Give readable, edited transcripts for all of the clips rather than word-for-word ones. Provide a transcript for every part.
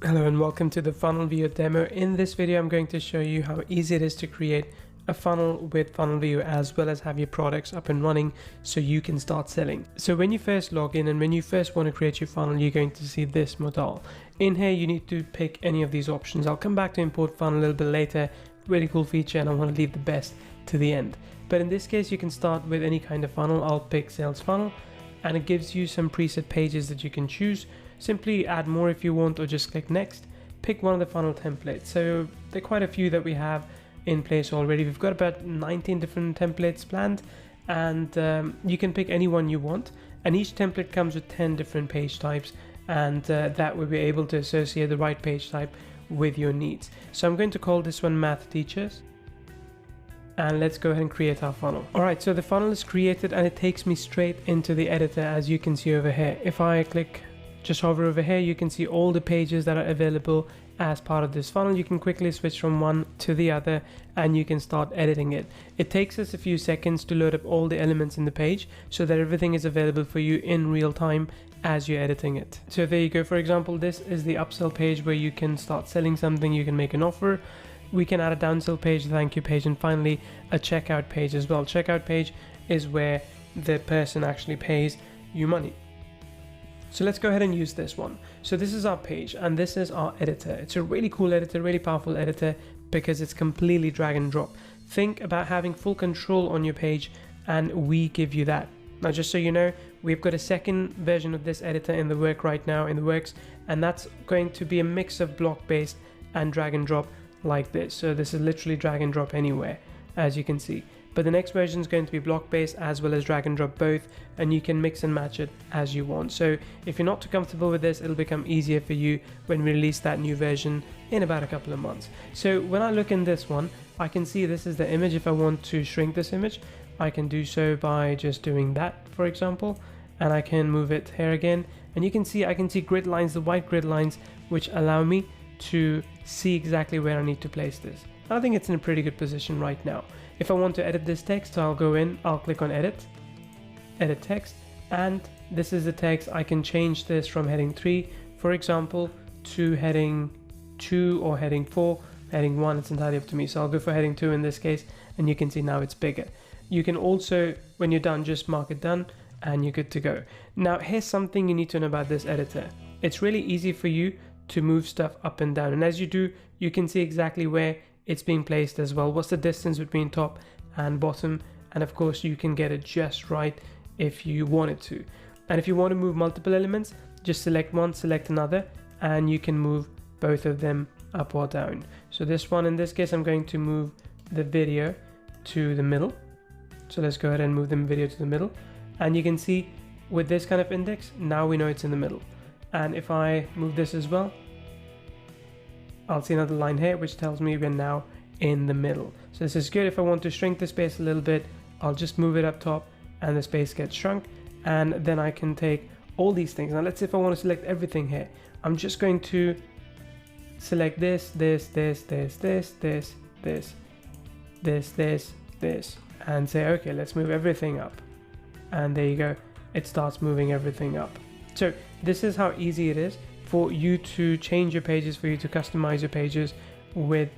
Hello and welcome to the Funnelvio demo. In this video, I'm going to show you how easy it is to create a funnel with Funnelvio as well as have your products up and running so you can start selling. So when you first log in and when you first want to create your funnel, you're going to see this modal. In here, you need to pick any of these options. I'll come back to import funnel a little bit later. Really cool feature, and I want to leave the best to the end. But in this case, you can start with any kind of funnel. I'll pick sales funnel, and it gives you some preset pages that you can choose. Simply add more if you want, or just click next. Pick one of the funnel templates. So there are quite a few that we have in place already. We've got about 19 different templates planned, and you can pick any one you want. And each template comes with 10 different page types, and that will be able to associate the right page type with your needs. So I'm going to call this one Math Teachers. And let's go ahead and create our funnel. All right, so the funnel is created and it takes me straight into the editor, as you can see over here. If I just hover over here, you can see all the pages that are available as part of this funnel. You can quickly switch from one to the other and you can start editing it. It takes us a few seconds to load up all the elements in the page so that everything is available for you in real time as you're editing it. So there you go. For example, this is the upsell page where you can start selling something. You can make an offer. We can add a downsell page, a thank you page, and finally a checkout page as well. Checkout page is where the person actually pays you money. So let's go ahead and use this one. So this is our page and this is our editor. It's a really cool editor, really powerful editor because it's completely drag and drop. Think about having full control on your page and we give you that. Now, just so you know, we've got a second version of this editor in the works, and that's going to be a mix of block-based and drag and drop like this. So this is literally drag and drop anywhere, as you can see. But the next version is going to be block-based as well as drag and drop both, and you can mix and match it as you want. So if you're not too comfortable with this, it'll become easier for you when we release that new version in about a couple of months. So when I look in this one, I can see this is the image. If I want to shrink this image, I can do so by just doing that, for example, and I can move it here again. And you can see, I can see grid lines, the white grid lines, which allow me to see exactly where I need to place this. I think it's in a pretty good position right now. If I want to edit this text, I'll go in, I'll click on edit text, and this is the text. I can change this from heading 3, for example, to heading 2 or heading 4, heading 1, it's entirely up to me. So I'll go for heading 2 in this case, and you can see now it's bigger. You can also, when you're done, just mark it done and you're good to go. Now, here's something you need to know about this editor. It's really easy for you to move stuff up and down, and as you do, you can see exactly where it's being placed as well. What's the distance between top and bottom? And of course, you can get it just right if you wanted to. And if you want to move multiple elements, just select one, select another, and you can move both of them up or down. So this one, in this case, I'm going to move the video to the middle. So let's go ahead and move the video to the middle. And you can see with this kind of index, now we know it's in the middle. And if I move this as well, I'll see another line here which tells me we're now in the middle. So this is good. If I want to shrink the space a little bit, I'll just move it up top and the space gets shrunk, and then I can take all these things. Now let's say if I want to select everything here, I'm just going to select this, and say okay, let's move everything up, and there you go, it starts moving everything up. So this is how easy it is for you to change your pages, for you to customize your pages with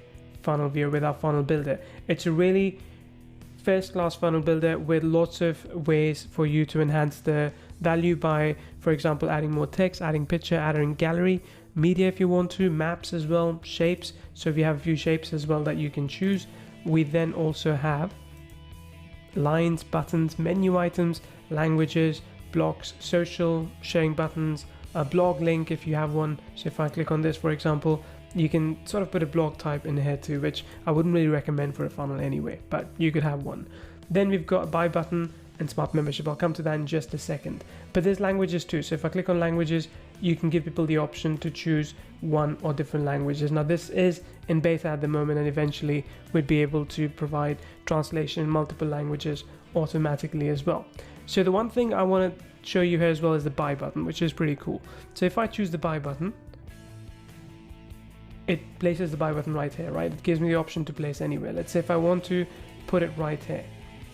Funnelvio, with our funnel builder. It's a really first-class funnel builder with lots of ways for you to enhance the value by, for example, adding more text, adding picture, adding gallery, media if you want to, maps as well, shapes. So if you have a few shapes as well that you can choose. We then also have lines, buttons, menu items, languages, blocks, social, sharing buttons, a blog link if you have one. So if I click on this, for example, you can sort of put a blog type in here too, which I wouldn't really recommend for a funnel anyway, but you could have one. Then we've got a buy button and smart membership. I'll come to that in just a second. But there's languages too. So if I click on languages, you can give people the option to choose one or different languages. Now this is in beta at the moment, and eventually we'd be able to provide translation in multiple languages automatically as well. So the one thing I want to show you here as well is the buy button, which is pretty cool. So if I choose the buy button, it places the buy button right here, right? It gives me the option to place anywhere. Let's say if I want to put it right here.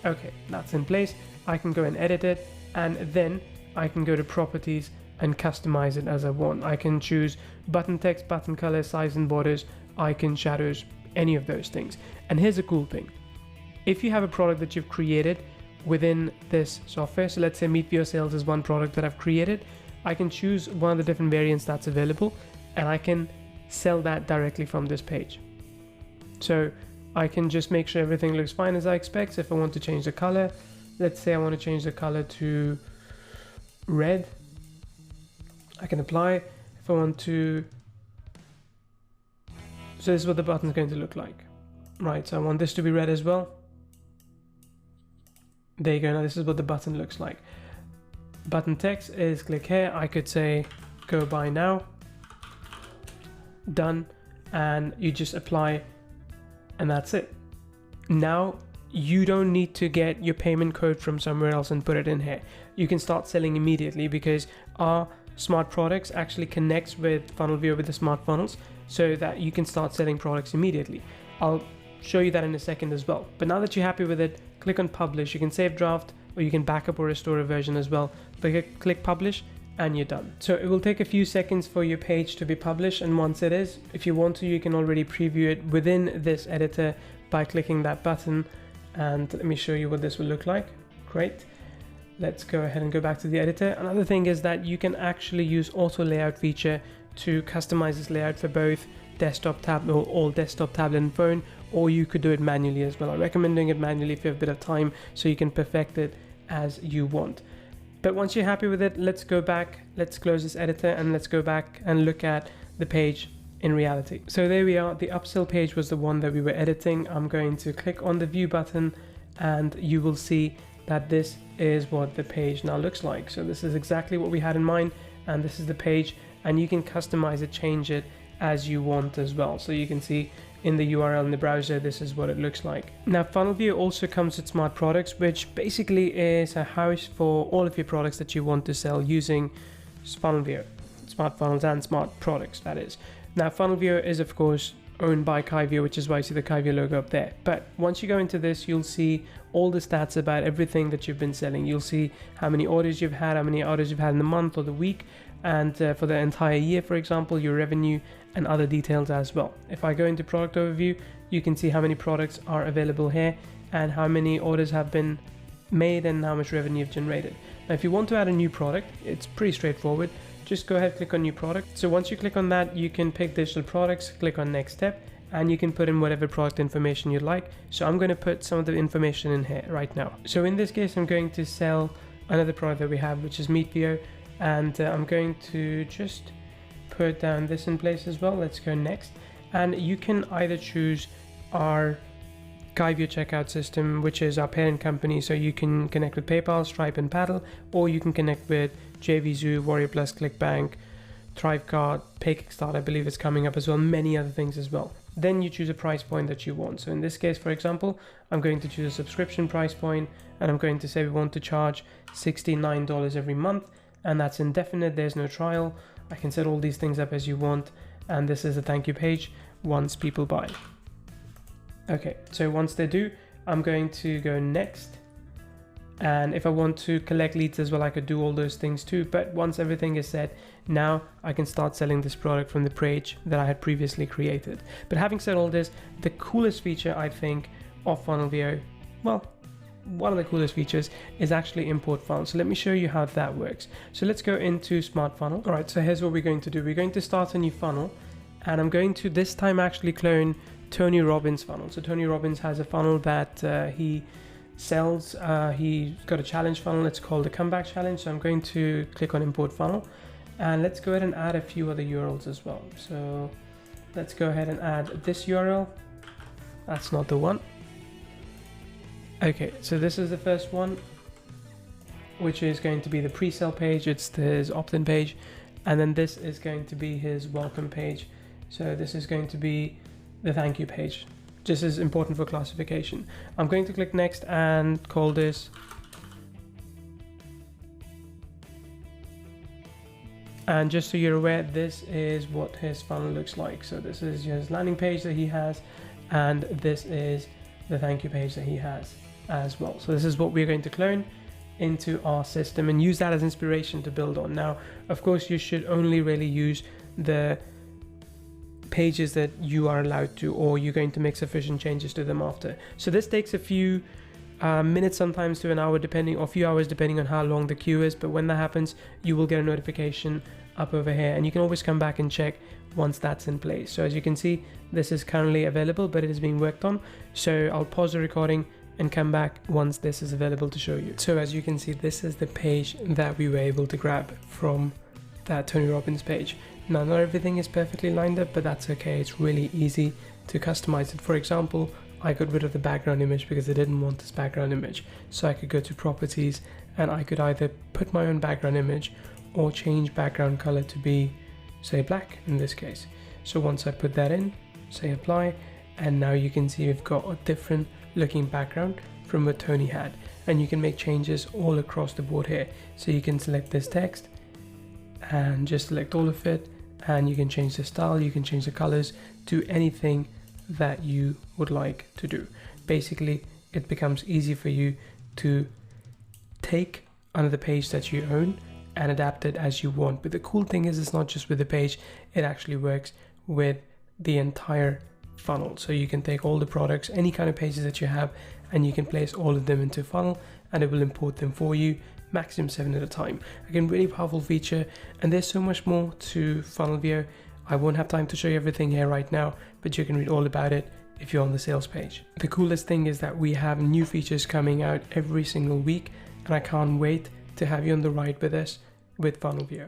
Okay, that's in place. I can go and edit it, and then I can go to properties and customize it as I want. I can choose button text, button color, size and borders, icon, shadows, any of those things. And here's a cool thing. If you have a product that you've created within this software, so let's say Meet Sales is one product that I've created, I can choose one of the different variants that's available and I can sell that directly from this page. So I can just make sure everything looks fine as I expect. So if I want to change the color, let's say I want to change the color to red, I can apply. If I want to, so this is what the button is going to look like, right? So I want this to be red as well. There you go. Now this is what the button looks like. Button text is click here. I could say go buy now, done, and you just apply, and that's it. Now you don't need to get your payment code from somewhere else and put it in here. You can start selling immediately because our smart products actually connects with Funnelvio with the smart funnels so that you can start selling products immediately. I'll show you that in a second as well. But now that you're happy with it, click on publish. You can save draft or you can backup or restore a version as well. Click publish and you're done. So it will take a few seconds for your page to be published, and once it is, if you want to, you can already preview it within this editor by clicking that button. And let me show you what this will look like. Great. Let's go ahead and go back to the editor. Another thing is that you can actually use auto layout feature to customize this layout for both desktop, tablet, or all desktop, tablet and phone, or you could do it manually as well. I recommend doing it manually if you have a bit of time so you can perfect it as you want. But once you're happy with it, let's go back, let's close this editor and let's go back and look at the page in reality. So there we are. The upsell page was the one that we were editing. I'm going to click on the view button and you will see that this is what the page now looks like. So this is exactly what we had in mind, and this is the page, and you can customize it, change it as you want as well. So you can see in the URL in the browser, this is what it looks like. Now Funnelvio also comes with smart products, which basically is a house for all of your products that you want to sell using Funnelvio, smart funnels and smart products, that is. Now Funnelvio is of course owned by 𝙍eliable, which is why you see the 𝙍eliable logo up there. But once you go into this, you'll see all the stats about everything that you've been selling. You'll see how many orders you've had, how many orders you've had in the month or the week, and for the entire year, for example, your revenue and other details as well. If I go into product overview, you can see how many products are available here and how many orders have been made and how much revenue you've generated. Now, if you want to add a new product, it's pretty straightforward. Just go ahead, click on new product. So once you click on that, you can pick digital products, click on next step, and you can put in whatever product information you'd like. So I'm going to put some of the information in here right now. So in this case, I'm going to sell another product that we have, which is Napier, and I'm going to just put down this in place as well. Let's go next. And you can either choose our 𝙍eliable checkout system, which is our parent company, so you can connect with PayPal, Stripe and Paddle, or you can connect with 𝙍eliable, Warrior Plus, ClickBank, Thrivecart, PayKickstart, I believe it's coming up as well, many other things as well. Then you choose a price point that you want. So in this case, for example, I'm going to choose a subscription price point, and I'm going to say we want to charge $69 every month, and that's indefinite, there's no trial. I can set all these things up as you want, and this is a thank you page once people buy. Okay, so once they do, I'm going to go next. And if I want to collect leads as well, I could do all those things too. But once everything is set, now I can start selling this product from the page that I had previously created. But having said all this, the coolest feature I think of Funnelvio, well, one of the coolest features is actually import funnels. So let me show you how that works. So let's go into smart funnel. All right, so here's what we're going to do. We're going to start a new funnel, and I'm going to this time actually clone Tony Robbins' funnel. So Tony Robbins has a funnel that he sells. He's got a challenge funnel. It's called the comeback challenge. So I'm going to click on import funnel, and let's go ahead and add a few other URLs as well. So let's go ahead and add this URL. That's not the one. Okay, so this is the first one, which is going to be the pre-sale page. It's his opt-in page, and then this is going to be his welcome page. So this is going to be the thank you page. This is important for classification. I'm going to click next and call this. And just so you're aware, this is what his funnel looks like. So this is his landing page that he has, and this is the thank you page that he has as well. So this is what we're going to clone, into our system and use that as inspiration to build on. Now, of course, you should only really use the pages that you are allowed to, or you're going to make sufficient changes to them after. So this takes a few minutes, sometimes to an hour, depending, or a few hours depending on how long the queue is. But when that happens, you will get a notification up over here, and you can always come back and check once that's in place. So as you can see, this is currently available, but it is being worked on. So I'll pause the recording and come back once this is available to show you. So as you can see, this is the page that we were able to grab from that Tony Robbins page. Now, not everything is perfectly lined up, but that's okay. It's really easy to customize it. For example, I got rid of the background image because I didn't want this background image. So I could go to properties and I could either put my own background image or change background color to be, say, black in this case. So once I put that in, say apply, and now you can see we've got a different looking background from what Tony had. And you can make changes all across the board here. So you can select this text and just select all of it, and you can change the style, you can change the colors, do anything that you would like to do. Basically, it becomes easy for you to take another page that you own and adapt it as you want. But the cool thing is, it's not just with the page, it actually works with the entire funnel. So you can take all the products, any kind of pages that you have, and you can place all of them into a funnel, and it will import them for you, maximum 7 at a time. Again, really powerful feature, and there's so much more to Funnelvio. I won't have time to show you everything here right now, but you can read all about it if you're on the sales page. The coolest thing is that we have new features coming out every single week, and I can't wait to have you on the ride with us with Funnelvio.